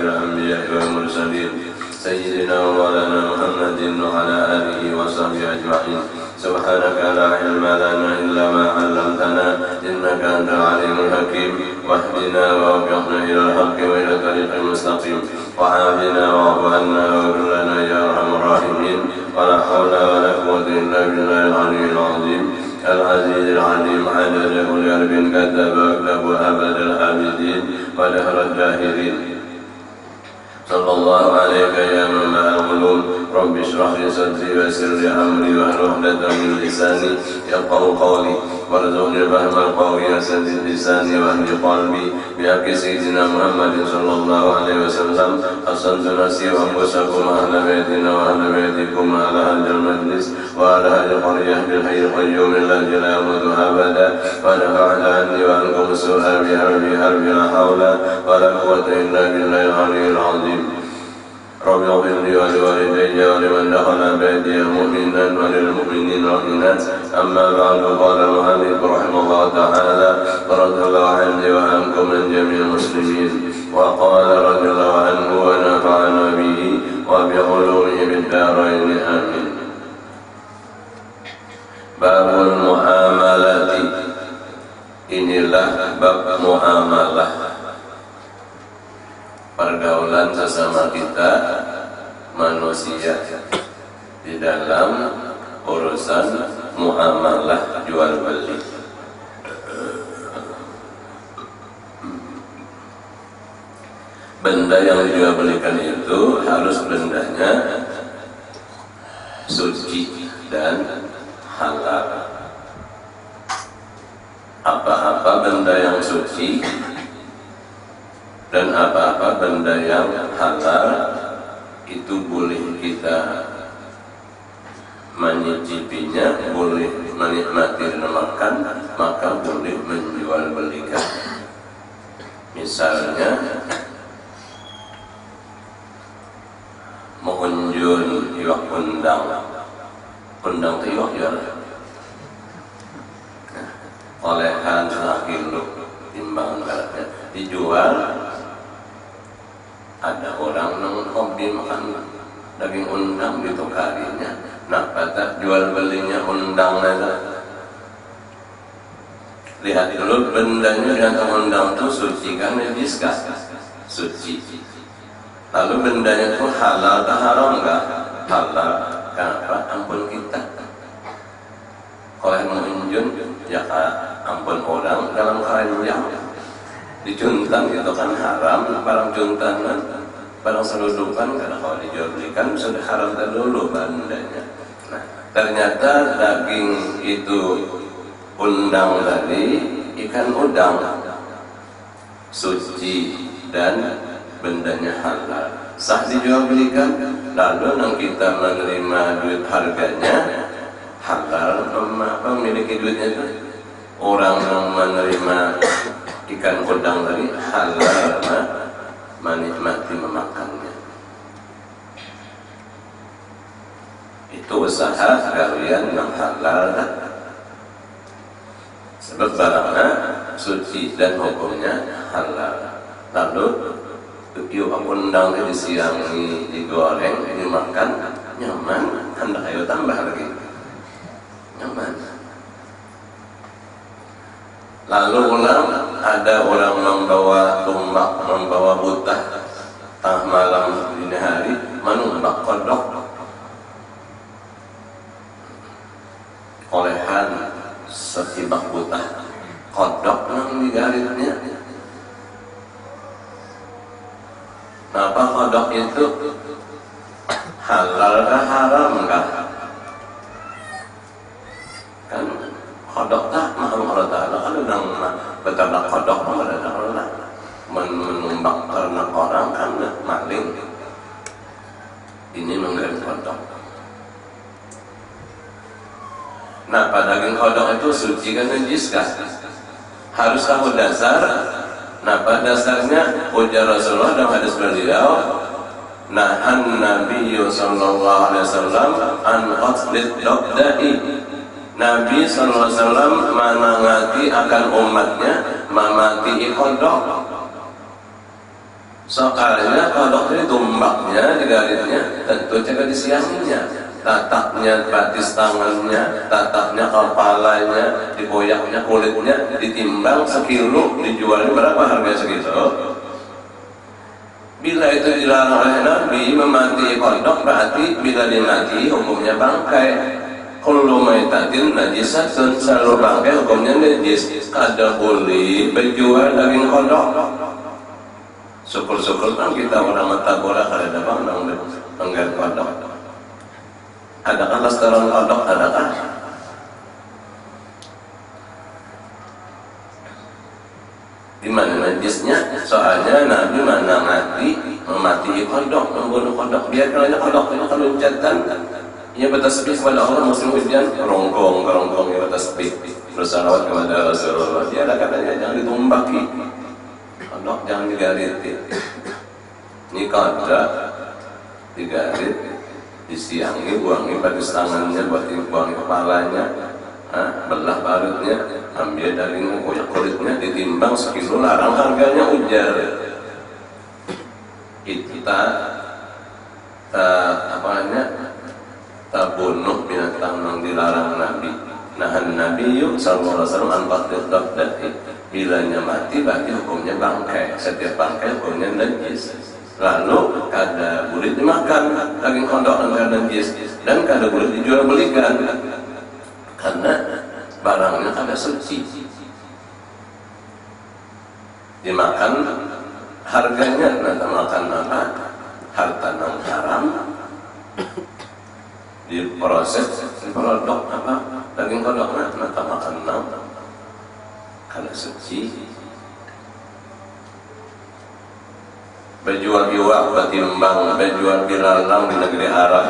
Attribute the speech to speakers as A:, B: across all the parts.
A: الأنبياء والمرسلين سيدنا ومولانا محمد وعلى آله وصحبه أجمعين. سبحانك لا علم لنا إلا ما علمتنا إنك أنت العليم الحكيم. واهدنا ووفقنا إلى الحق وإلى الطريق المستقيم وعافنا واعف عنا واغفر لنا يا أرحم الراحمين. ولا حول ولا قوة إلا بالله العلي العظيم العزيز العليم عدد كل قلب كتب واكتب أبد العابدين ودهر الجاهلين. صلى الله عليك يا منبع العلوم. رب اشرح لي صدري ويسر لي امري واحلل عقدة من لساني يفقهوا قولي وارزقني فهم القول وسدد لساني واهد قلبي بحق سيدنا محمد صلى الله عليه وسلم. حسنت نفسي وانفسكم اهل بيتنا واهل بيتكم اهل هذا المجلس واهل هذه القريه بالحي القيوم الذي لا يموت ابدا. ونفعنا عني وعنكم السوء بحربي لا حول ولا قوه الا بالله العلي العظيم. رب اغفر لي ولوالدي ولمن دخل بيتي مؤمنا وللمؤمنين والمؤمنات. اما بعد قال المؤلف رحمه الله تعالى ورضي الله عني وعنكم من جميع المسلمين. وقال رضي الله عنه ونفعنا به وبعلومه بالدارين امين. Babul muamalati. Inilah bab muamalah, pergaulan sesama kita manusia di dalam urusan muamalah jual beli. Benda yang dijual belikan itu harus bendanya suci dan halal. Apa-apa benda yang suci dan apa-apa benda yang halal itu boleh kita menyicipinya, boleh menikmati dan makan, maka boleh menjual belikan. Misalnya mengunjun iwak undang itu iwak ya olehan 1 kilo timbangan beratnya dijual. Ada orang yang hobi makan daging undang ditukarinya. Nah, pada jual belinya undang aja. Lihat dulu bendanya yang undang itu suci kan, najis kan? Suci. Lalu bendanya itu halal atau haram enggak? Halal. Kenapa? Ampun kita. Oleh menunjun ya ampun orang dalam keranjang dicuntan itu kan haram. Barang cuntanan, barang seludupan karena kalau dijual belikan sudah haram dulu bandanya. Nah, ternyata daging itu undang tadi, ikan udang suci dan bendanya halal, sah dijual belikan. Lalu yang kita menerima duit harganya halal, memiliki duitnya itu orang yang menerima ikan udang tadi halal menikmati memakannya. Itu usaha kalian yang halal, sebab barangnya suci dan hukumnya halal. Lalu ikan undang disiangi, digoreng, dimakan, nyaman, hendak ayo tambah lagi nyaman. Lalu ada orang membawa tumbak, membawa butah tengah malam dini hari, menumbak kodok, olehan setibak butah kodok yang digaritnya. Kenapa kodok itu halal kah haram kah? Kan kodok tak mahal Allah Ta'ala. Kalau yang beternak kodok ada Allah menumbak ternak orang kan maling. Ini menggarit kodok. Nah, pada daging kodok itu suci kan najis kan? Harus tahu dasar. Nah, pada dasarnya ujar Rasulullah dalam hadis beliau, nahan Nabi sallallahu alaihi wasallam an qatlit dabda'i. Nabi sallallahu alaihi wasallam manangati akan umatnya memati kodok. Soalnya kodok ini tumbaknya, digaritnya, tentu jaga di siangnya. Tataknya, batis tangannya, tataknya, kepalanya, diboyaknya, kulitnya, ditimbang sekilo, dijualnya berapa harga segitu? Bila itu dilarang oleh Nabi, memati kodok berarti bila dimati hukumnya bangkai. Kullu maitatin najisatun, selalu bangkai hukumnya najis. Kada boleh berjual daging kodok. Syukur-syukur kan kita orang Matagora kada ada bang nang kodok. Adakah restoran kodok? Adakah? Di mana najisnya? Soalnya Nabi mana memati kodok, membunuh kodok. Biar kalau kodok itu keluncatan, ia bertasbih kepada Allah musim hujan, kerongkong ia bertasbih, bersalawat kepada Rasulullah. Dia ada katanya jangan ditumbaki. Kodok jangan digarit. Ini kada digarit, disiangi, buangi batis tangannya, buangi kepalanya, belah parutnya, ambil daging, koyak kulitnya, ditimbang sekilo, larang harganya ujar. Kita bunuh binatang yang dilarang Nabi. Nahan Nabi sallallahu alaihi wasallam an qatl dabdati. Bilanya mati berarti hukumnya bangkai. Setiap bangkai hukumnya najis. Lalu kada boleh dimakan daging kodok dan kada najis, dan kada boleh dijual belikan karena barangnya kada suci. Dimakan harganya nanti makan apa? Harta yang haram. Diproses, diproduk apa? Daging kodok nanti makan kada suci. Berjual iwak batimbang, berjual bilalang di negeri Arab.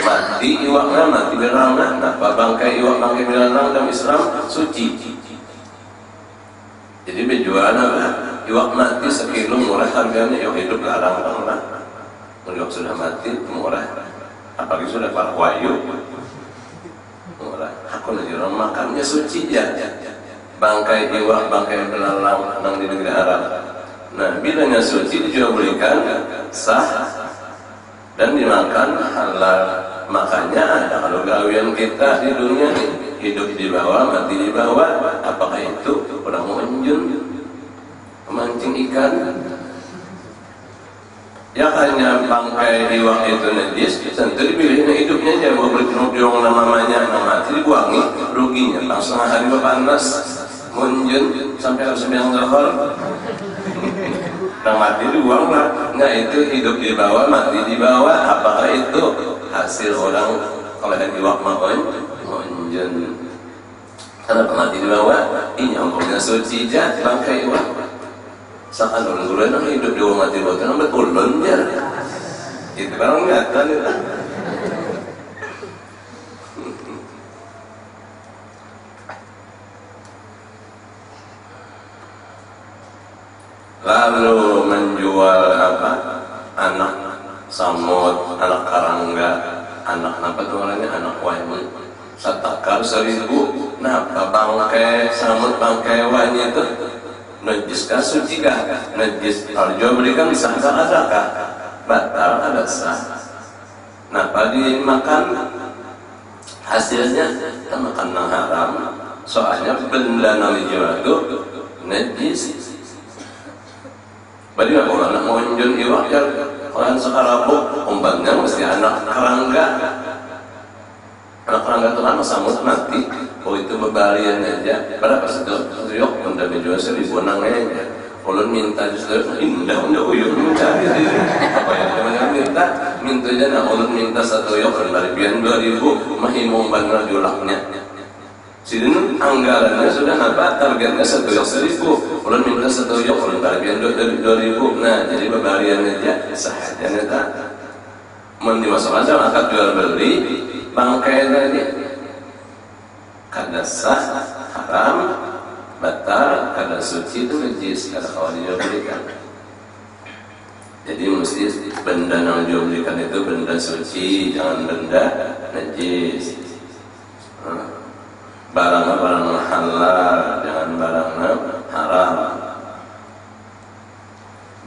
A: Mati iwaknya, mati bilalangnya. Napa bangkai iwak, bangkai bilalang dalam Islam suci. Jadi berjual apa? Iwak mati sekilo murah harganya. Iwak hidup larang lah. Iwak sudah mati murah. Apalagi sudah parwayu murah. Aku lagi orang makannya suci ya. Bangkai iwak, bangkai bilalang nang di negeri Arab. Nah, bilanya suci dijual belikan sah dan dimakan halal. Makanya ada kalau gawian kita di dunia nih, hidup di bawah, mati di bawah. Apakah itu orang menjun memancing ikan? Ya hanya bangkai iwak itu najis, tentu dipilihnya hidupnya aja. Mau berjuang namanya, mati dibuangi, ruginya langsung hari panas, menjun sampai harus sembilan zahar. Nah mati dibuang lah. Nah itu hidup di bawah, mati di bawah. Apakah itu hasil orang kalau ada iwak monjen? Karena mati di bawah, ini hukumnya suci jat bangkai iwak. Sakan orang dulu hidup di bawah mati di bawah, betul lonjar. Itu barang nyata nih. Lalu menjual apa? Anak samut, anak karangga, anak apa tuh namanya? Anak wanyit. Satakar 1000. Napa bangkai samut, bangkai wanyit itu najis kah, suci kah? Najis. Kalau jual belikan bisa adakah? Batal ada sah. Napa dimakan? Hasilnya kita makan yang haram. Soalnya benda yang dijual itu najis. Badi apa anak monjon iwak ya kalau sekarabuk umpannya mesti anak kerangga. Anak kerangga itu anak samut mati. Oh itu bebarian aja. Berapa satu yok benda dijual 1000 nangnya. Ulun minta justru indah uyun mencari diri. Apa yang teman-teman minta aja nak ulun minta 1 yok dari bian 2000 mahimum benar julaknya. Sidin anggarannya sudah apa? Targetnya 1 yok 1000. Ulun minta 1 yok, ulun tarbian 2000. Nah, jadi pembarian aja sahaja neta. Mun di masa-masa akad jual beli bangkai tadi. Kada sah, haram, batal, kada suci itu najis, kada kawan dijual belikan. Jadi mesti benda yang dijual belikan itu benda suci, jangan benda najis. Barang-barang halal, jangan barang haram.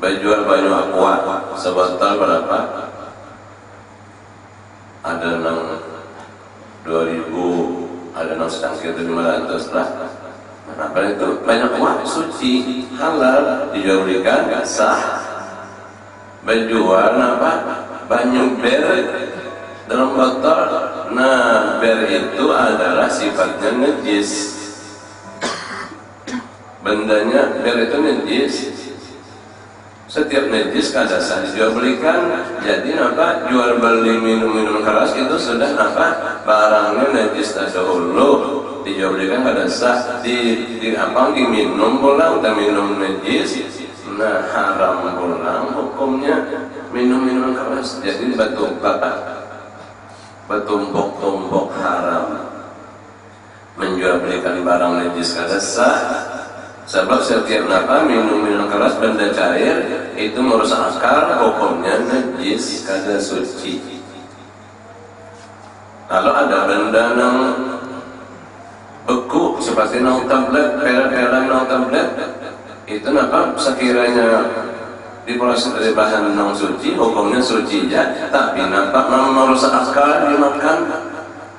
A: Jual baju aqua sebotol berapa? Ada yang 2000, ada yang setangkir 500 lah. Kenapa itu? Banyak uang suci, halal, dijual belikan, gak sah. Berjual apa? Banyak ber dalam botol. Nah, ber itu adalah sifatnya najis. Bendanya ber itu najis. Setiap najis kada sah dijual belikan. Jadi apa? Jual beli minum keras itu sudah apa? Barangnya najis dahulu. Dijual belikan kada sah. Di apa? Diminum pulang, dan minum najis. Nah, haram pulang hukumnya minum keras. Jadi bertumpuk haram. Menjual belikan barang najis kada sah. Sebab setiap minum keras benda cair itu merusak akal, hukumnya najis kada suci. Kalau ada benda yang beku seperti nong tablet, pel-pelan nong tablet, itu sekiranya diproses dari bahan nong suci, hukumnya suci ya, tapi merusak akal dimakan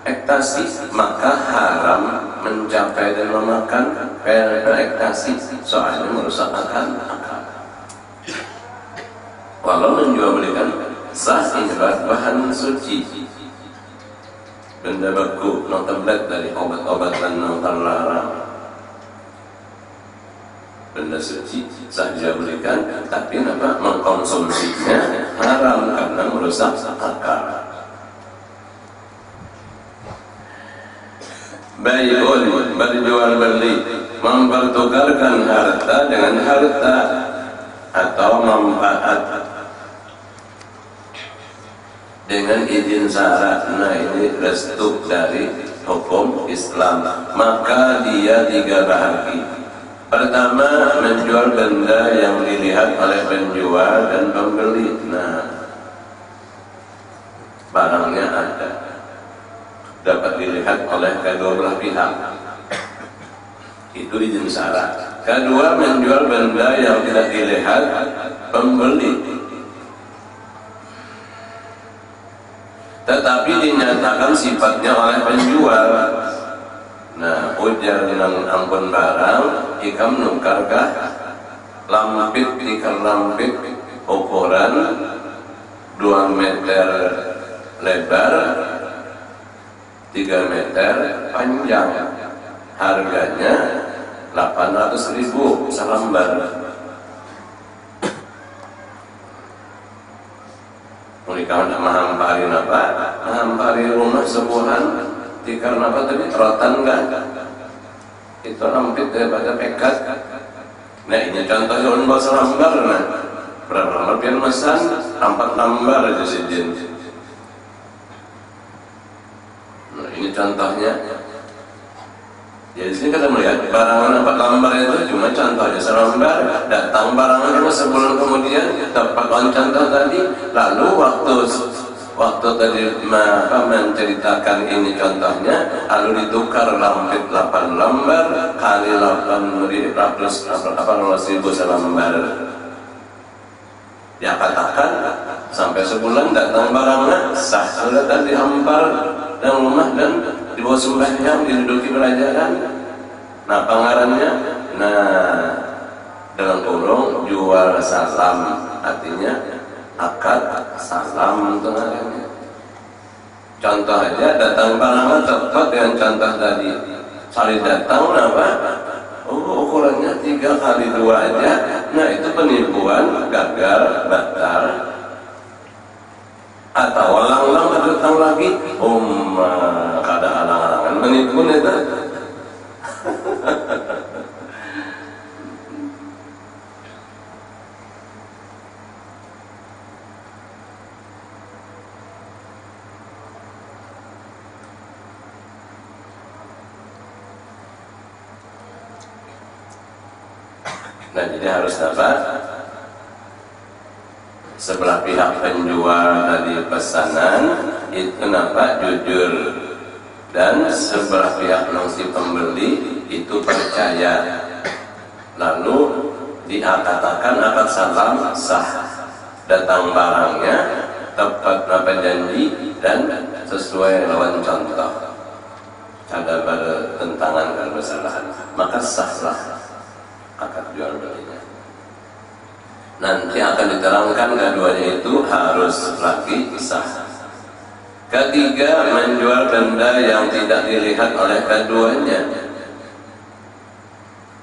A: ekstasi, maka haram mencapai dan memakan ekstasi, soalnya merusak akal. Walau menjual belikan sah ibarat bahan suci. Benda beku nong tablet dari obat-obatan nong terlarang, benda suci sah jual belikan, tapi mengkonsumsinya haram karena merusak akal. Bai'un, berjual beli, mempertukarkan harta dengan harta atau manfaat dengan izin syarat. Nah, ini restu dari hukum Islam. Maka dia 3 bahagi. Pertama, menjual benda yang dilihat oleh penjual dan pembeli. Nah, barangnya ada, dapat dilihat oleh kedua belah pihak, itu izin syarat. Kedua, menjual benda yang tidak dilihat pembeli, tetapi dinyatakan sifatnya oleh penjual. Nah, ujar nang ampun barang, ikam nukarkah lampit ikan lampit ukuran 2 meter lebar, 3 meter panjang, harganya 800.000 selembar. Mereka menghampari menghampari rumah sebuahan, karena tadi rotan enggak? Itu lampit daripada pekat. Nah, ini contohnya untuk selembar. Nah, berapa lembar pian mesan? 4 lembar aja sijin. Nah, ini contohnya. Jadi sini kita melihat barangan 4 lembar itu cuma contohnya selembar. Datang barangan cuma sebulan kemudian dapat contoh tadi. Lalu waktu tadi menceritakan ini contohnya, lalu ditukar lampit 8 lembar kali 800.000 selembar. Ya, katakan sampai sebulan datang barangnya sah, sudah tadi hampar dan rumah dan dibawa sembahyang, diduduki pelajaran. Nah, pengarannya, dalam kurung jual salam, artinya akad salam itu ngarannya. Contoh aja, datang barangnya tepat dengan contoh tadi. Kali datang ukurannya 3 kali 2 aja. Nah, itu penipuan, gagal, batal. Atau alang-alang datang lagi, kada alang-alangan menipu itu. Nah, jadi harus sebelah pihak penjual tadi pesanan itu jujur, dan sebelah pihak si pembeli itu percaya. Lalu dikatakan akad salam sah, datang barangnya tepat apa janji dan sesuai lawan contoh, ada bertentangan dan kesalahan, maka sahlah akad jual belinya. Nanti akan diterangkan keduanya itu harus lagi sah. Ketiga, menjual benda yang tidak dilihat oleh keduanya.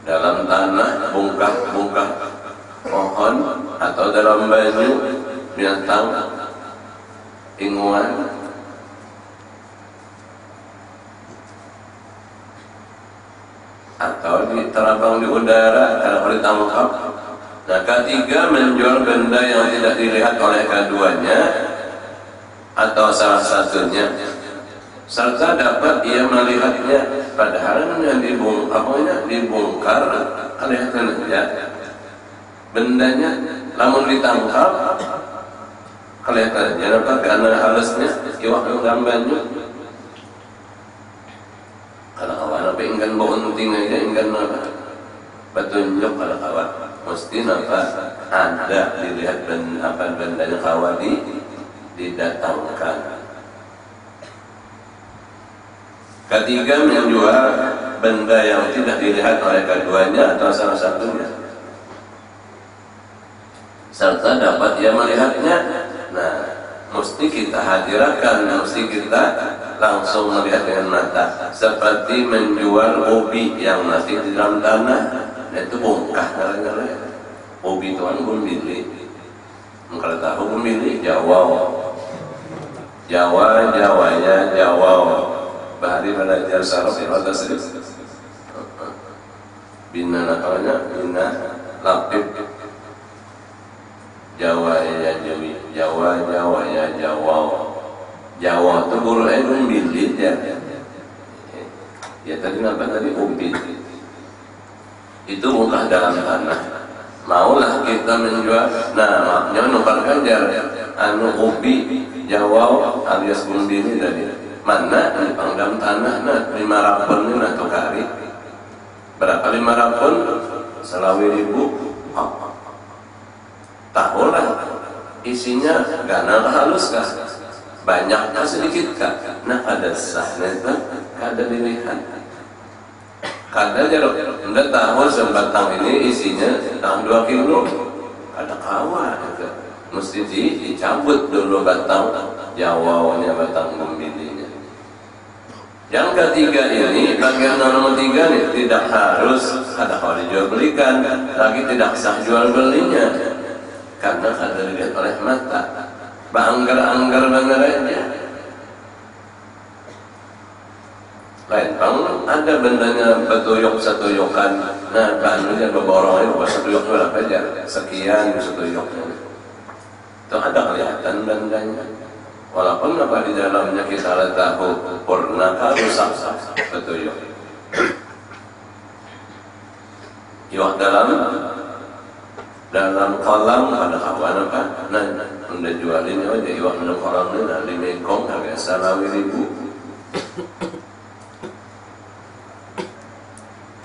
A: Dalam tanah, bungkah-bungkah pohon, atau dalam baju binatang inguan, atau diterabang di udara kalau ditangkap. Nah, ketiga, menjual benda yang tidak dilihat oleh keduanya atau salah satunya, serta dapat ia melihatnya, padahal yang dibongkar kelihatan saja bendanya, namun ditangkap kelihatan saja dapat karena halusnya iwak gambarnya. Kalau kawan apa ingin bunting aja, ingin apa petunjuk, kalau kawan mesti apa ada dilihat bendanya kawan didatangkan. Ketiga, menjual benda yang tidak dilihat oleh keduanya atau salah satunya, serta dapat ia melihatnya. Nah, mesti kita hadirkan, mesti kita langsung melihat dengan mata. Seperti menjual ubi yang masih di dalam tanah, itu bongkah ngalah-ngalah. Ubi itu kan bumbili, kalau tahu bumbili Jawanya bahari belajar saraf ya atas bina nakalnya bina lapip Jawa itu guru umbilit ya tadi apa tadi umbit itu bukan dalam tanah. Maulah kita menjual, nah maknya numpang kajar ubi Jawa alias bumbini tadi mana di dalam tanah, nah 5 rapun ini atau kari berapa 5 rapun? Selawi ribu. Tahulah isinya gana halus kah, banyak kah, sedikit kah? Nah ada sahnya itu ada dilihat, kada jeruk anda tahu sebatang ini isinya tahun 2 kilo, ada kawan itu mesti dicabut dulu batang jawanya, batang bumbininya. Yang ketiga ini, bagian nomor 3 nih, tidak harus ada kalau dijual belikan, lagi tidak sah jual belinya karena kada dilihat oleh mata, banggar-anggar banget aja. Lain bang, ada bendanya betuyuk setuyukan, nah bahannya beborong itu setuyuk berapa aja, sekian setuyuknya itu ada kelihatan bendanya, walaupun apa di dalamnya kita tahu purnaka rusak betuyuk. Iwak dalam kolam pada kawan apa, nah udah jualin aja iwak dalam kolam ini, nah di Mekong harga Selawi ribu.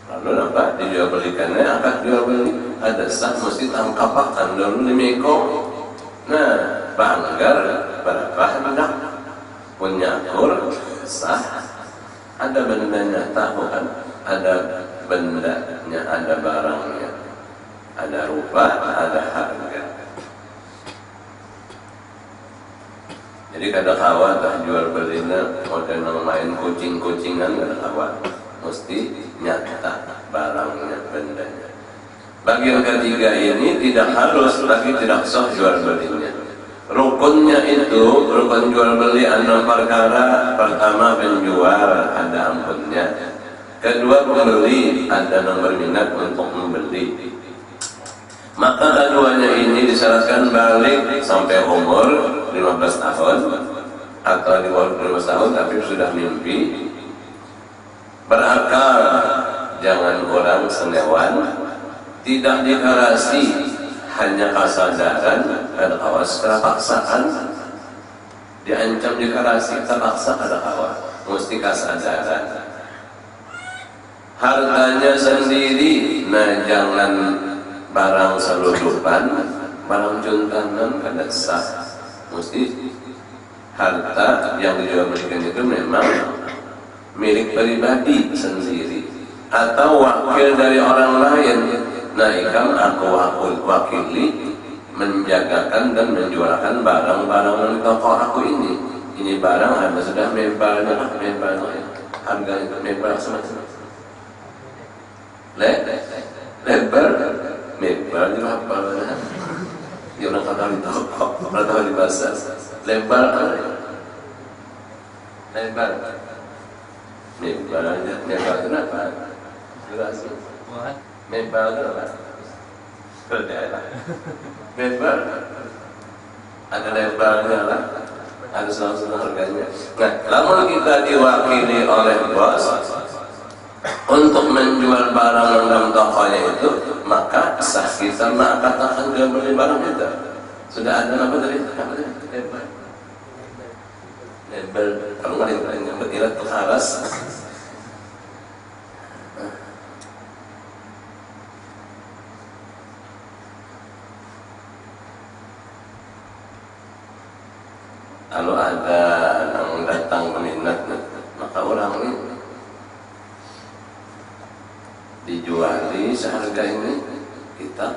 A: Lalu apa dijual belikannya, akad jual beli ada sah, mesti tangkapakan dulu di Mekong. Nah banggar berapa hendak punya kur sah, ada bendanya, tahu kan ada bendanya, ada barangnya, ada rupa, ada harga. Jadi kada kawan tak jual belinya model main kucing-kucingan, kada kawan, mesti nyata barangnya, bendanya. Bagian ketiga ini tidak harus lagi, tidak sah jual belinya. Rukunnya itu, rukun jual beli 6 perkara. Pertama penjual ada ampunnya, kedua pembeli ada nomor minat untuk membeli. Maka keduanya ini disyaratkan balik sampai umur 15 tahun atau di bawah 15 tahun tapi sudah mimpi, berakal, jangan orang senewan, tidak dikarasi, hanya kesadaran, ada awas kepaksaan, diancam dikarasi, terpaksa ada awas, mesti kesadaran. Hartanya sendiri, nah jangan barang selundupan, barang juntanan kada sah. Mesti harta yang dijual belikan itu memang milik pribadi sendiri atau wakil dari orang lain. Nah, ikan aku wakili menjagakan dan menjualkan barang-barang dari toko aku ini. Ini barang ada sudah membarnya, harga itu membar semacam lebar itu apa? Dia orang kata di toko, orang tahu di pasar. Lebar itu apa? Jelas. Lebar itu apa? Berbeda. Lebar ada lebarnya lah, ada selalu harganya. Nah, namun kita diwakili oleh bos untuk menjual barang dalam tokonya itu, maka sah kita katakan dia beli barang itu. Sudah ada apa tadi? Lebar. Kalau nggak yang berirat ke aras. Kalau ada yang datang peminat, maka orang ini dijuali seharga ini, kita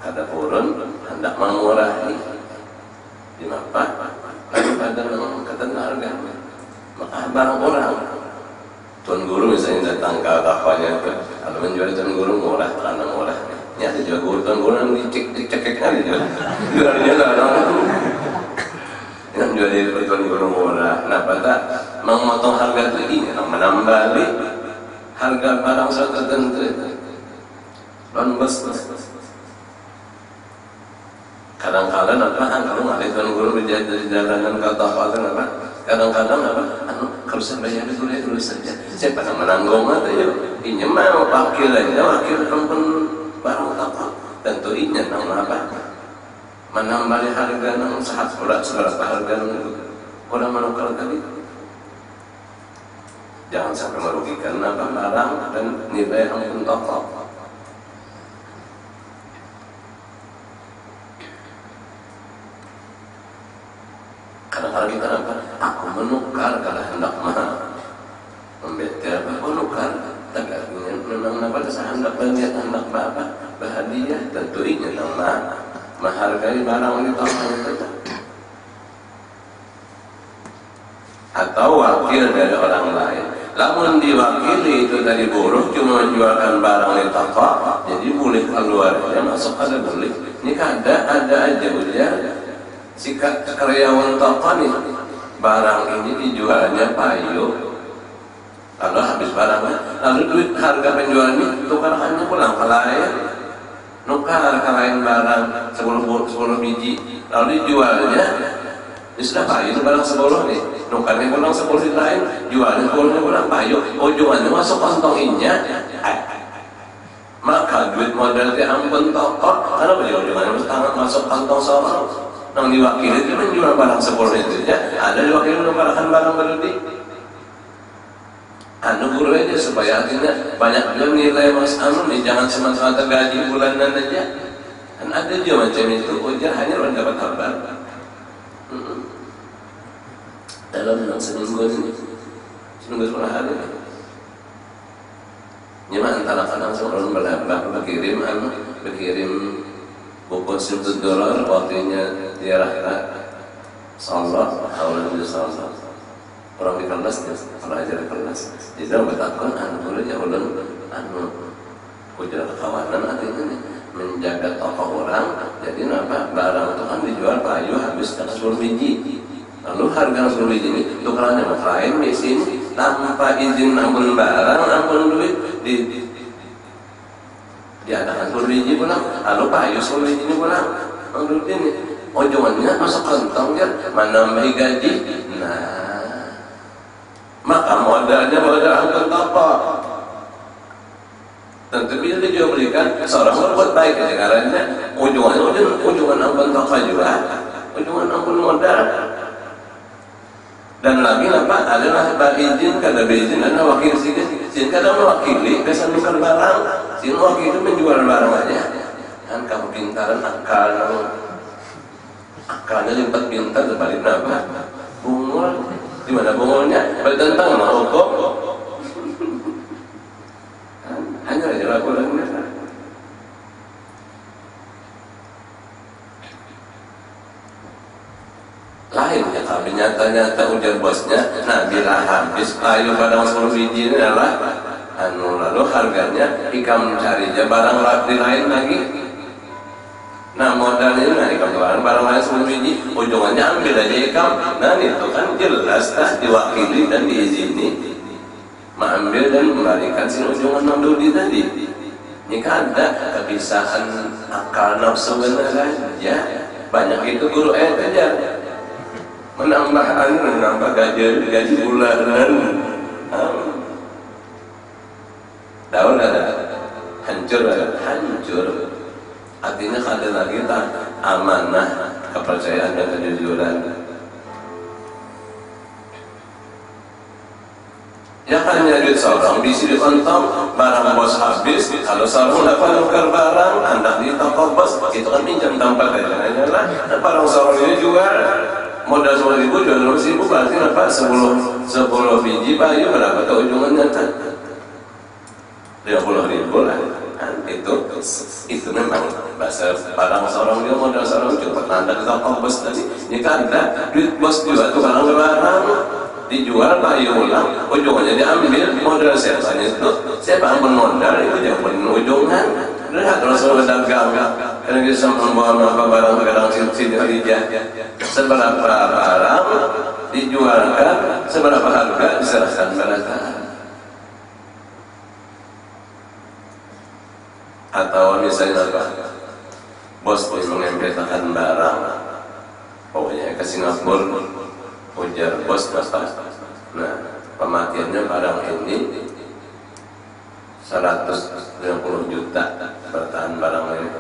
A: kada purun hendak mengurangi di mapa lalu pada mengangkatan harga, maka barang orang tuan guru misalnya datang ke kafannya itu, kalau menjual tuan guru murah karena murah, ini ada juga guru tuan guru yang dicek aja jualnya lah yang jual di tuan guru murah. Nah, pada memotong harga itu ini menambali harga barang tertentu itu lonbes. Kadang-kadang kalau ngalih tuan guru di jalanan kata apa apa, kadang-kadang kalau saya bayar dulu saja, saya pada menanggung aja ya. Ini mah wakil ampun barang apa, tentu ini nama apa, menambah harga nang seberapa harga orang menukar tadi. Jangan sampai merugikan barang dan nilai ampun toko. Kadang-kadang kita aku menukar kalau hendak membeter menukar, tapi memang saya hendak banyak hendak bahagia, tentu ini nama menghargai barang ini toko itu. Atau wakil dari orang lain. Namun diwakili itu dari buruh cuma menjualkan barang di toko, jadi boleh keluarnya masuk ada boleh. Ini ada aja ujar. Sikat karyawan toko nih, barang ini dijualnya payu, lalu habis barangnya, lalu duit harga penjualnya tukarkannya pulang ke lain, nukar ke lain barang 10 biji, lalu dijualnya. Ini sudah payu barang 10 nih, nukarnya pulang 10 di lain, jualnya pulang payu, ujungannya masuk kantonginnya, maka duit modal di ampun toko, karena ujungannya masuk kantong seorang. Yang diwakili itu menjual barang 10 itu ya, ada diwakili menukarkan barang berlebih. Guru aja supaya akhirnya banyak juga nilai mas nih, jangan semata-mata gaji bulanan aja. Kan ada juga macam itu, ujar hanya orang dapat kabar. Dalam seminggu sepuluh hari nyaman antara kadang seorang berkirim buku $1 waktunya dia rata salat awal Nabi sallallahu orang di kelas pelajar di kelas jadi bertakon boleh ya ulun ujar kekawanan artinya menjaga toko orang. Jadi barang itu kan dijual payu habis 10 biji, lalu harga 10 biji ini tukerannya mau lain di sini tanpa izin ampun barang ampun duit diadakan 10 biji pulang, lalu payu 10 biji ini pulang, menurut ini ujungnya masuk kantong ya, menambah gaji. Nah, maka modalnya modal angkat toko. Tentu bila dia berikan seorang berbuat baik ya, karena ujungan ampun toko juga, ujungan ampun modal. Dan lagi adalah izin kada berizin ada wakil sikit. Sin kadang mewakili kesan bukan barang, sin mewakili menjual barang aja. Kan kamu pintaran akalnya lipat pintar terbalik apa? Bungul, di mana bungulnya? Bertentang sama hukum. Hanya aja laku-laku. Lain ya, tapi nyata-nyata ujar bosnya, nah bila habis ayo barang 10 biji ini adalah lalu harganya ikam mencari aja barang lain lagi. Nah modalnya nah ikam barang lain 10 biji, ujungannya ambil aja ikam. Nah itu kan jelas diwakili dan diizini mengambil dan membalikan si ujungan nandudi tadi. Jika ada kebiasaan akal nafsu benar ya banyak itu guru aja. Menambah gaji bulanan. Daun ada hancur. Artinya ada lagi tak amanah, kepercayaan dan kejujuran. Ya hanya duit seorang bisi di kantong, barang bos habis, kalau seorang dapat nuker barang, hendak di toko bos, itu kan pinjam tanpa gajiannya lah. Dan barang seorang ini jual modal 10.000 jual 100.000 berarti apa? 10 biji bayu berapa tuh ujungannya kan? 50.000 lah. Kan itu memang bahasa barang seorang dia modal seorang juga pernah di toko bos tadi. Jika ada duit bos juga tuh barang dijual bayu ulang, ujungnya diambil modal siapa itu? Siapa yang bermodal itu yang ujungan. Lihat kalau soal dagang, karena kita membawa apa barang kadang sini aja. Seberapa barang dijualkan, seberapa harga diserahkan mereka. Atau misalnya apa? Bos mengembetakan barang, pokoknya ke Singapura, ujar bos apa? Nah, pematiannya barang ini 150 juta bertahan barang ini.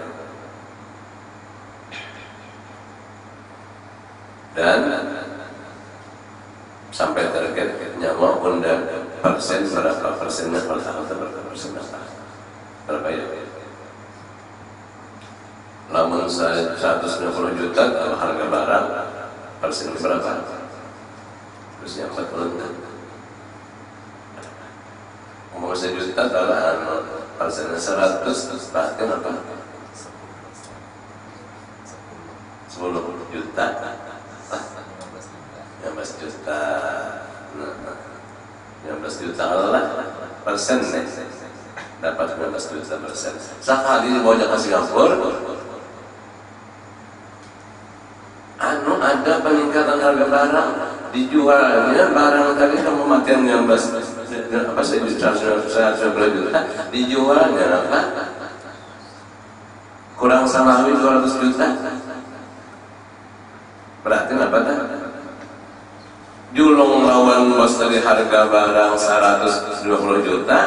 A: Dan sampai target nyawa undang persen berapa persennya per tahun berapa persen berapa ya? Lamun 150 juta kalau harga barang persen berapa? Terus yang 40 juta. Umur 1 juta adalah persennya 100 berarti apa? 10 juta. 15 juta. Nah, 15 juta lah persen nih. Dapat 15 juta persen. Sekali dibawa ke Singapura, ada peningkatan harga barang, dijualnya barang tadi kamu matian 15 apa sih 100 juta, dijualnya apa? Kurang salawi 200 juta. Berarti apa dah? Julung lawan bos tadi harga barang 120 juta.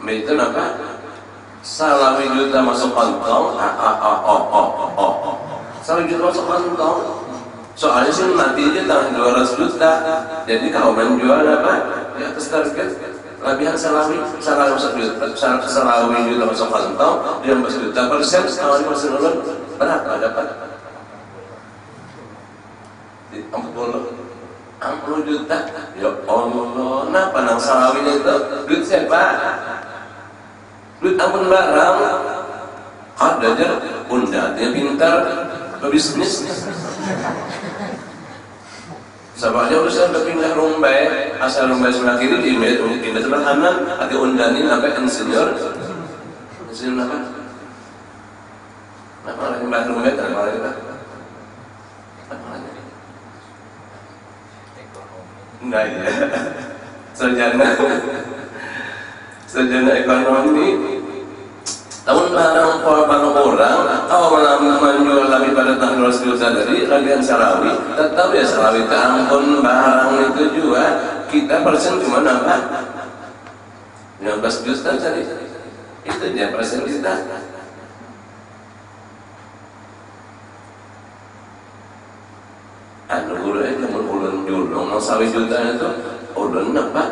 A: Itu apa? Salawi juta masuk kantong. Salawi juta masuk kantong. Soalnya sih mati aja tahun 200 juta. Jadi kalau menjual apa? Di atas target. Lebihan salawi masuk juta. Salawi juta masuk kantong. 15 juta persen. Salawi persen ulun berapa dapat? 40 juta. Ya Allah, kenapa nang salawinya itu? Duit siapa? Duit ampun barang. Ada aja undangnya pintar bisnis. Sebabnya urusan berpindah rumbai, asal rumbai sebelah kiri pindah sebelah kanan, hati undangin sampai insinyur apa? Apa lagi pindah rumbai apa lagi? Apa lagi? Enggak ya. Sarjana ekonomi tahun barang orang kalau menjual lebih pada tahun 200 juta dari lagian salawi tetap ya salawi ke ampun barang itu juga kita persen cuma nambah 15 juta tadi itu dia persen kita. Anu guru itu ulun julung 1 juta itu ulun nambah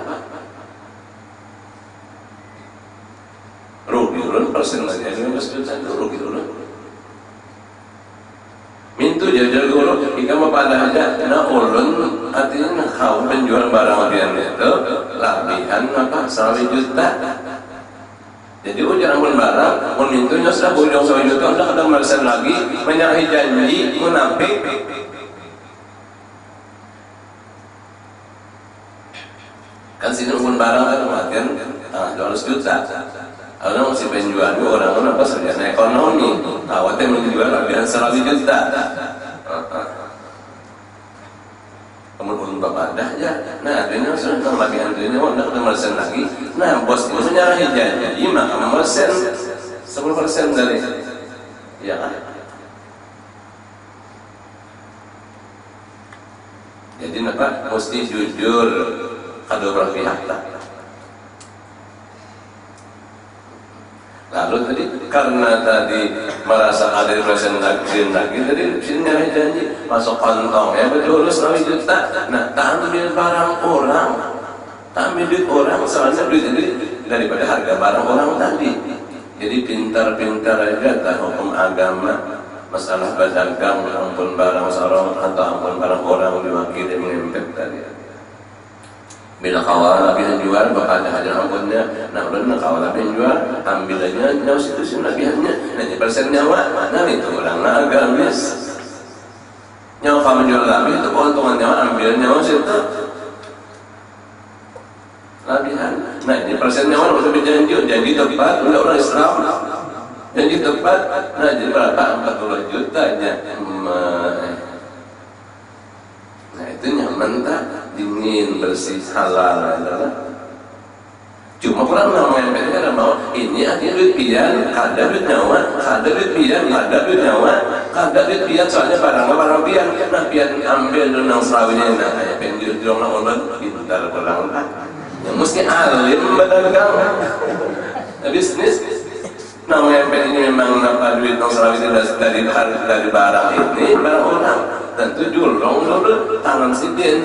A: persen lagi 15 juta dulu gitu loh. Mintu jajal dulu, jika pada aja, nah ulun artinya kau menjual barang pian itu labihan apa 1 juta. Jadi ujar pun barang, pun mintunya sudah bujang 1 juta, udah kadang malesan lagi, menyalahi janji, munafik. Kan sini pun barang kan kematian 200 juta. Orang masih penjual orang apa sarjana ekonomi, awalnya menjual lebihan 100 juta. Kemudian bapak dah ya, nah ini sudah lebihan ini, udah kemalesan lagi. Nah bos itu menyalahi janji, maka memersen 10% dari, ya kan? Jadi apa? Mesti jujur kedua belah pihak lah. Lalu tadi karena tadi merasa ada persen lagi tadi sini ada janji masuk kantong ya betul 100 juta. Nah ambil barang orang, ambil duit orang soalnya duit itu daripada harga barang orang tadi. Jadi pintar-pintar aja tahu hukum agama, masalah berdagang ampun barang seorang atau ampun barang orang diwakili mengempet tadi. Bila kawalan labihan jual, bakal ada hajar ampunnya. Nah, udah kawalan labihan jual, ambil aja nyawa situ labihannya. Nah, persen nyawa, nah itu orang agak habis. Nyawa kamu jual labih itu keuntungan nyawa, ambil nyawa situ labihan. Nah, ini persen nyawa udah janji tepat, udah orang Islam. Janji tepat, nah jadi berapa? 40 juta aja. Nah, itu nyaman tak? Dingin, bersih, halal adalah. Cuma orang ngomongin kan mau ini artinya duit pian, kada duit nyawa, kada duit pian, kada duit nyawa, kada duit pian soalnya barang pian, nah pian ambil dulu nang selawinya, nah kayak penjur jong nang ulun, pintar orang lah. Yang mesti alim berdagang, bisnis. Namanya ini memang apa duit nang selawinya dari barang ini, barang orang. Tentu julong dulu tangan sidin,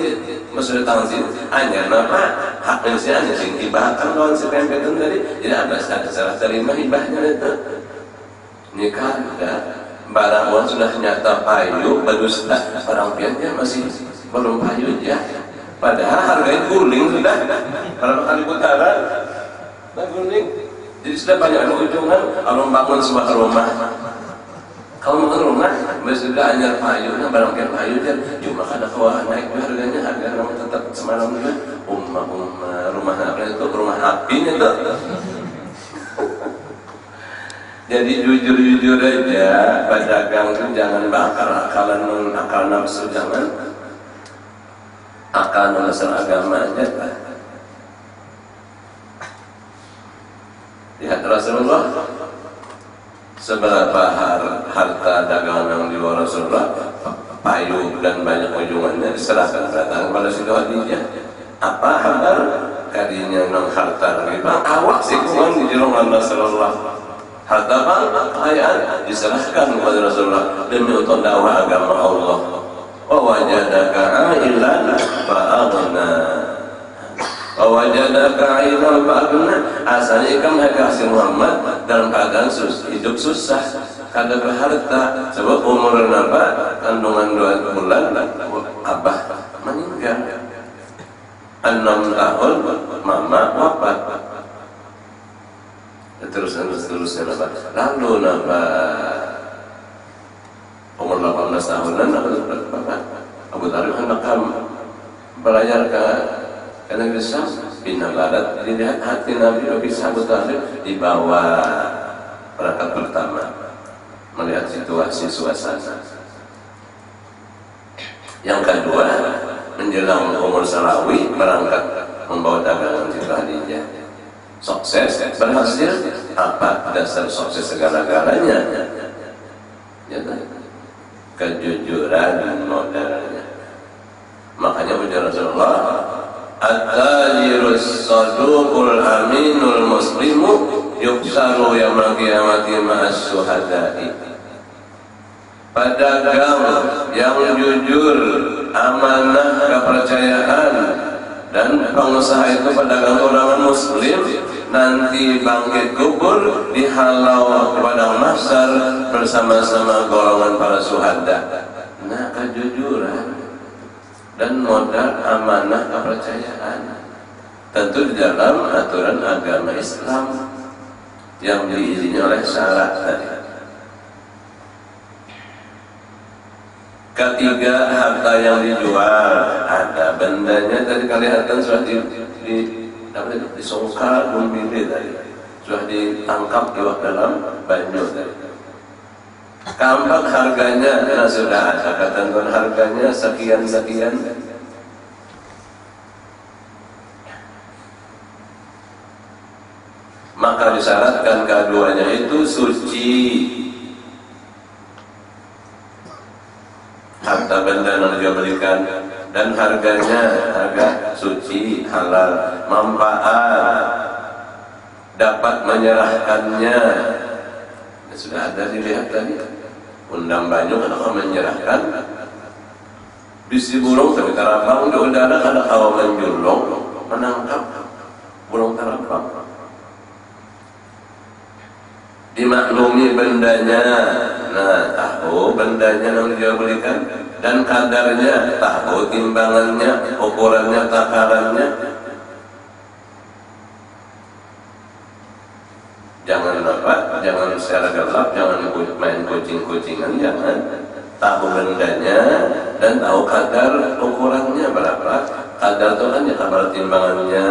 A: maksudnya tangan sidin hanya apa hak manusia hanya sing hibahkan kawan si pempetan tadi, tidak ada salah terima hibahnya itu. Ini kan barang uang sudah nyata payu, berdusta barang piannya masih belum payu ya. Padahal harganya guling sudah, kalau kali putaran, nah guling. Jadi sudah banyak ujungan, kalau bangun sebuah rumah. Kalau mau rumah, sudah anyar payu, nah barang pian payu dia, cuma kada kawan naik harganya, harga nama tetap semalam juga. Rumah apa itu, rumah api itu. Jadi jujur aja, pedagang itu jangan akalan akal nafsu, jangan akal dasar agama aja. Lihat Rasulullah. Seberapa harta dagangan yang di luar Rasulullah, payu dan banyak ujungannya diserahkan datang kepada Siti Khadijah. Apa kabar? Kadinya nang harta lagi bang, awak sih kuman di jerungan Rasulullah. Harta bang, kekayaan diserahkan kepada Rasulullah demi untuk dakwah agama Allah. Wa wajadaka ailan fa'aghna. Wajadaka ailan fa'aghna. Asalnya ikan mereka kasih Muhammad dalam keadaan hidup susah, kada berharta, sebab umur apa kandungan 2 bulan abah meninggal, 6 tahun mama wafat, terusnya apa lalu apa umur 18 tahunan apa Abu Talib hendak belajar ke negeri Syam, pindah barat, dilihat hati Nabi bisa Abu Talib dibawa berangkat pertama melihat situasi suasana. Yang kedua menjelang umur Salawi berangkat membawa dagangan Siti Khadijah. Sukses, berhasil. Apa dasar sukses segala-galanya? Ya, kejujuran modalnya. Makanya ujar Rasulullah, at-tajirus saduqul aminul muslimu yuksaru yaumil qiyamati ma'as syuhada'i. Pedagang yang jujur, amanah, kepercayaan, dan pengusaha itu pedagang orang muslim nanti bangkit kubur dihalau padang mahsyar bersama-sama golongan para syuhada. Nah, kejujuran dan modal amanah kepercayaan tentu di dalam aturan agama Islam yang diizinkan oleh syarat tadi. Ketiga, harta yang dijual ada bendanya tadi kelihatan sudah disongkar bumbili tadi, sudah ditangkap di dalam banyu tadi. Kampak harganya nah sudah ada ketentuan harganya sekian. Maka disyaratkan keduanya itu suci. Harta benda yang dia belikan dan harganya harga suci, halal, manfaat, dapat menyerahkannya. Sudah ada dilihat tadi. Undang banyu kalau menyerahkan bisi burung tapi tarapang di udara kada kawa menjulung menangkap burung tarapang. Dimaklumi bendanya, nah tahu bendanya yang dia belikan dan kadarnya, tahu timbangannya, ukurannya, takarannya. Jangan apa, jangan secara gelap, jangan main kucing-kucingan, jangan. Tahu bendanya dan tahu kadar ukurannya berapa. Kadar itu kan ya kadar timbangannya,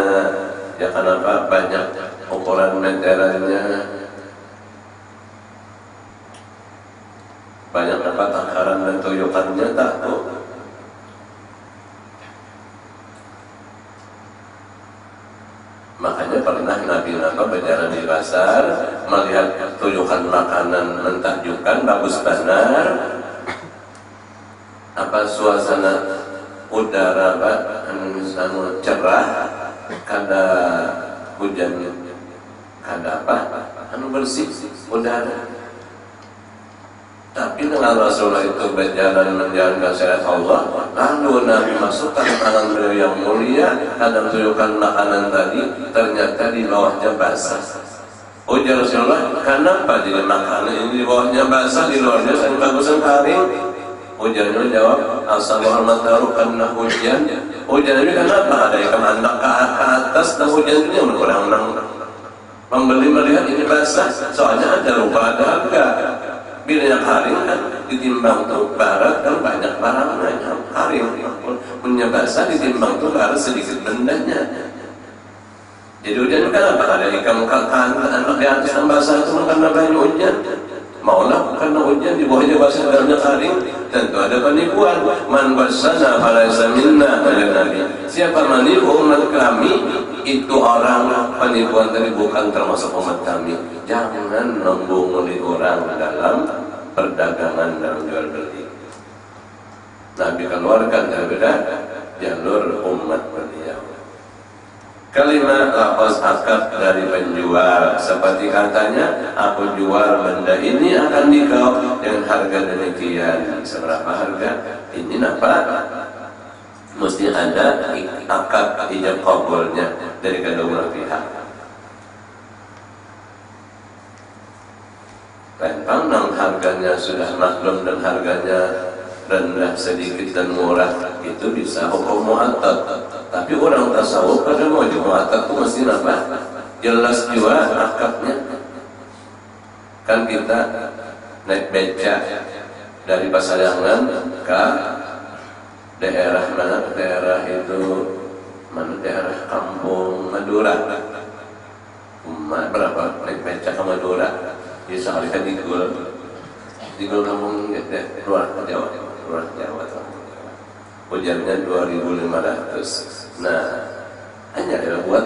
A: ya kenapa banyak ukuran meterannya. Banyak dapat takaran dan tuyukannya tahu. Makanya pernah Nabi berjalan di pasar melihat tuyukan makanan mentakjubkan bagus benar. Apa suasana udara cerah, kada hujan, kada apa, bersih udara. Tapi dengan Rasulullah itu berjalan menjalankan syariat Allah, lalu Nabi masukkan tangan beliau yang mulia, kadang tuyukan makanan tadi, ternyata di bawahnya basah. Ujar Rasulullah, kenapa jadi makanan ini di bawahnya basah, di luarnya saya bagusan kering? Ujarnya jawab, assalamualaikum karena hujan. Hujan ini kenapa ada ikan anak ke atas, dan hujan ini kurang membeli melihat ini basah, soalnya ada rupa ada harga. Bila yang haring kan ditimbang tuh barat kan banyak barangnya, haring punya basah ditimbang tuh barat sedikit bendanya. Jadi hujan kan apa ada ikan anak di atas yang basah itu karena banyak hujan. Maulah karena hujan di bawahnya basah dalamnya haring, tentu ada penipuan. Man basana falaysa minna kata Nabi. Siapa menipu umat kami itu orang penipuan tadi bukan termasuk umat kami. Jangan membunguli orang dalam perdagangan dan jual beli. Nabi keluarkan daripada jalur umat beliau. Kalimat lafaz akad dari penjual seperti katanya, aku jual benda ini akan dikau dengan harga demikian. Seberapa harga? Ini apa? Mesti ada akad ijab qabulnya dari kedua pihak. Rempang yang harganya sudah maklum dan harganya rendah sedikit dan murah itu bisa hukum mu'attad. Tapi orang tasawuf pada mau mu'attad itu mesti apa? Jelas juga akadnya. Kan kita naik beca dari Pasayangan ke daerah mana? Daerah itu mana? Daerah Kampung Madura. Berapa naik beca ke Madura? Bisa kali kan digul kampung luar Jawa, ujarnya 2.500. Nah, hanya ada buat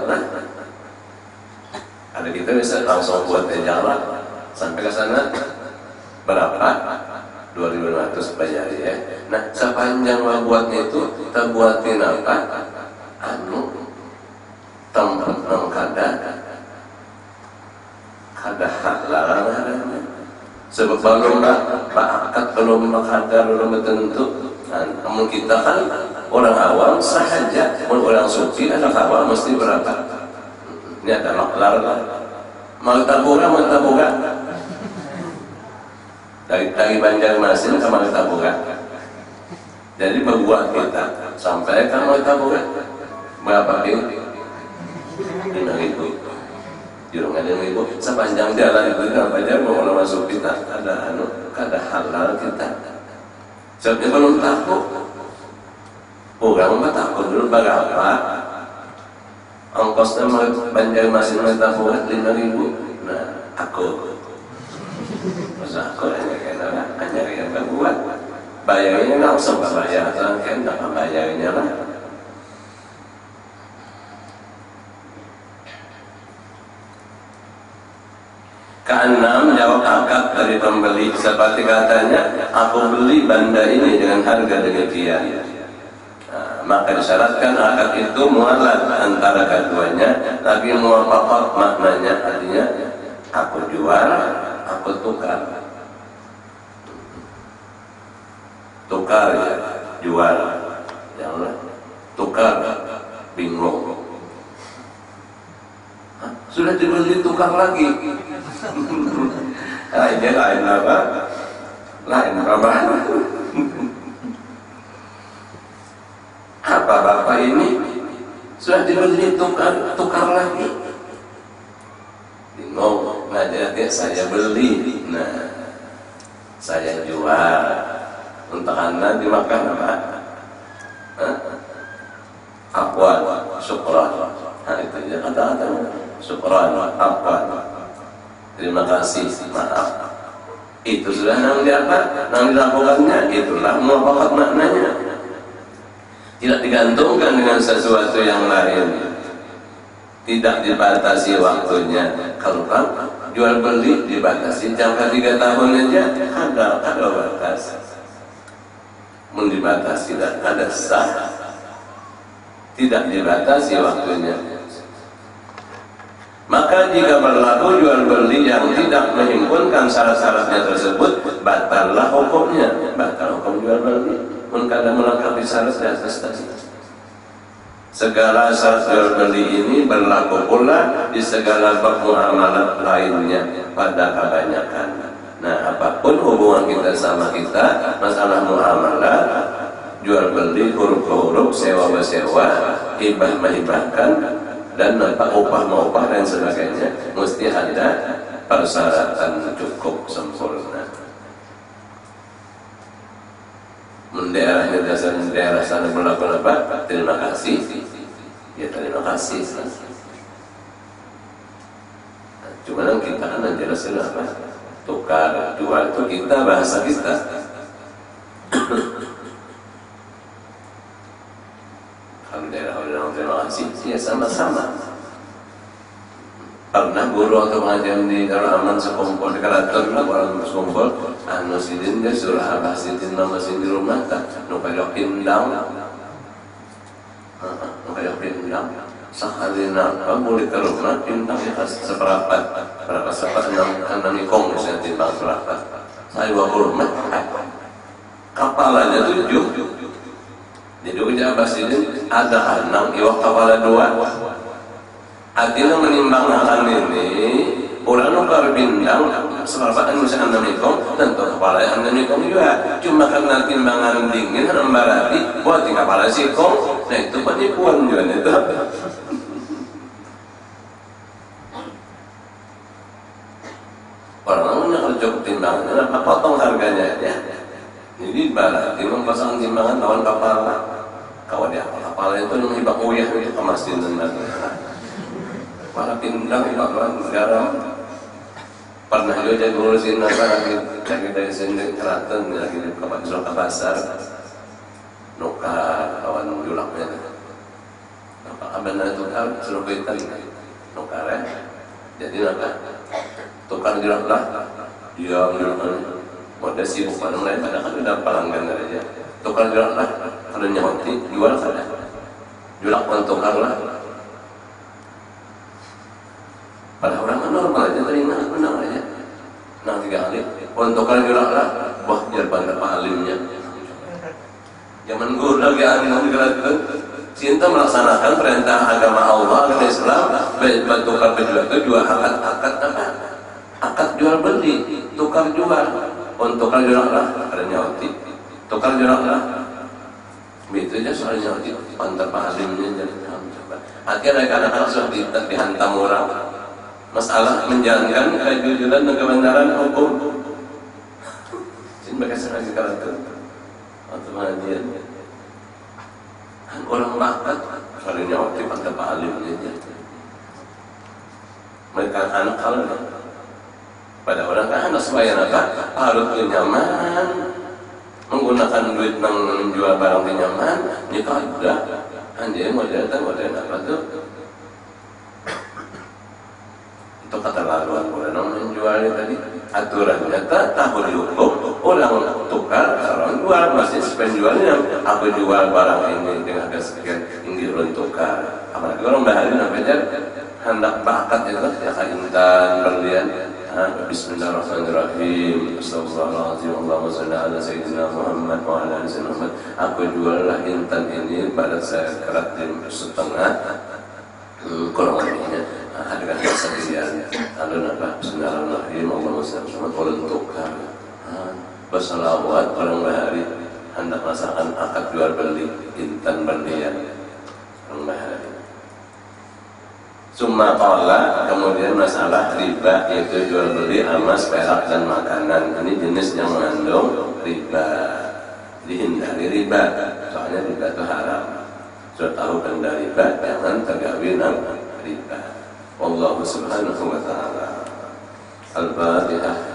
A: ada kita bisa langsung buat jalan sampai ke sana berapa? 2.500 bayar ya. Nah, sepanjang buatnya itu kita buatin apa? Tempat nang kada larang adanya. Sebab belum akad belum makadar belum tentu. Namun kita kan orang awam sahaja, orang suci anak awam mesti berapa? 5 Ini ada maklar lah. Mau tabura. Dari Banjarmasin ke Tabura. Jadi membuat kita sampai ke Tabura berapa kilo? 5.000. Jurung ada 5.000. Sepanjang jalan itu apa aja mau masuk kita ada halal kita. Sebabnya belum takut. Orang mah takut dulu berapa? Ongkosnya Banjarmasin ke Tabura 5.000. Nah, aku masa aku hanya yang berbuat bayarnya langsung ke bayar kan tak bayarnya lah. Keenam, jawab akad dari pembeli seperti katanya, aku beli benda ini dengan harga demikian. Maka disyaratkan akad itu mualat antara keduanya, tapi muwafaqah maknanya artinya aku jual, aku tukar ya, jual ya Allah, tukar bingung. Sudah dibeli tukar lagi. Lain apa? Apa bapak ini sudah dibeli tukar lagi? Bingung. Ngajar saya beli, nah saya jual. Untuk anda dimakan apa? Aqwan, syukran. Nah itu dia kata-kata syukran, aqwan. Terima kasih, maaf. Itu sudah nang diapa? Nang dilakukannya, itulah muwafaqat maknanya. Tidak digantungkan dengan sesuatu yang lain. Tidak dibatasi waktunya. Kalau kan jual beli dibatasi jangka 3 tahun aja, ada batas. Dibatasi dan ada sah, tidak dibatasi waktunya. Maka jika berlaku jual beli yang tidak menghimpunkan syarat-syaratnya tersebut, batallah hukumnya. Batal hukum jual beli mengkadang melengkapi syarat di atas tadi. Segala syarat jual beli ini berlaku pula di segala bab muamalah lainnya pada kebanyakan. Nah, apapun hubungan kita sama kita, masalah muamalah, jual beli, huruf ke huruf, sewa bersewa, hibah menghibahkan, dan nampak upah maupah dan sebagainya, mesti ada persyaratan cukup sempurna. Daerahnya dasar daerah sana berlaku apa? Terima kasih, ya terima kasih. Nah, cuman kita kan jelasin apa? Tukar, jual itu kita, bahasa kita. Kalau daerah orang terima kasih, ya sama-sama. Pernah guru atau pengajian di Darul Aman sekumpul di Keraton lah, orang sekumpul, anu sidin dia suruh abah sidin nama sidin di rumah tak, nukayok pindang, sahalina kamu di rumah pindangnya seperempat, berapa seperempat 6 ikong misalnya timbang seperempat. Saya bawa ke rumah, kapalanya 7. Jadi ujar abah sidin ada 6, iwak kapala 2. Artinya menimbang akan ini orang nukar bindang seperempatan misalnya 6 ikong, tentu kepala yang 6 ikong juga. Cuma karena timbangan dingin berarti buat di kepala si ikong. Nah itu penipuan juga itu. Orang kalau cukup timbangan, apa potong harganya ya. Jadi berarti pasang timbangan lawan kepala. Kalau dia kepala itu yang hibak uyah itu kemasin dan kepala pindang hibak garam. Pernah juga jadi ngurusin apa lagi dari sini Keraton lagi ke pasar nukar kawan julaknya apa benar tukar suruh kita nukar ya jadi nukar tukar julak lah dia julaknya mode sibuk mana mulai pada kan udah pelanggan aja tukar julak lah kalau nyamati jual saja julak pun tukar lah pada orang kan normal aja terima menang aja nang 3 kali untuk kali julak lah wah biar pada alimnya zaman guru lagi alim nang Keraton Cinta melaksanakan perintah agama Allah dan Islam, bertukar berjual itu dua akad apa? Akad jual beli, tukar jual. Tukar jual lah, ada nyauti. Tukar jual lah. Begitu aja soal nyauti. Antar pahalimnya jadi coba. Akhirnya kadang-kadang sudah dihantam orang. Masalah menjalankan kejujuran dan kebenaran hukum. Ini bekas lagi kalau itu. Atau pengajian. Orang bakat soalnya nyauti antar pahalimnya jadi. Mereka anak kalau pada orang kan anak supaya apa? Harus nyaman, menggunakan duit yang menjual barang nyaman, nikah udah. Anjir model apa tuh? Itu kata laluan orang menjualnya tadi aturannya tahu dihukum orang tukar orang jual masih penjualnya aku jual barang ini dengan harga sekian ini orang tukar. Apalagi orang bahari namanya hendak bakat itu ya intan berlian. Bismillahirrahmanirrahim. Astagfirullahaladzim. Allahumma shalli ala sayyidina Muhammad wa ala ali sayyidina Muhammad. Aku juallah intan ini pada saya kerat setengah kurang lebihnya harga sekian. Lalu apa? Bismillahirrahmanirrahim. Allahumma shalli ala Muhammad tukar. Bersalawat orang bahari hendak melaksanakan akad jual beli intan berlian orang bahari. Summa qala, kemudian masalah riba yaitu jual beli emas, perak dan makanan. Ini jenis yang mengandung riba. Dihindari riba, soalnya riba itu haram. Sudah tahu benda riba, jangan tergawin riba. Wallahu subhanahu wa ta'ala. Al-Fatihah.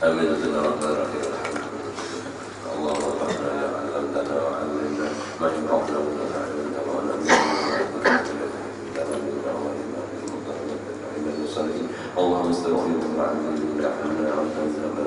A: آمين الرحمن الرحيم اللهم ربنا يا علمتنا وعلمنا ما ينفعنا ولا علمنا اللهم استغفر وعلمنا وعلمنا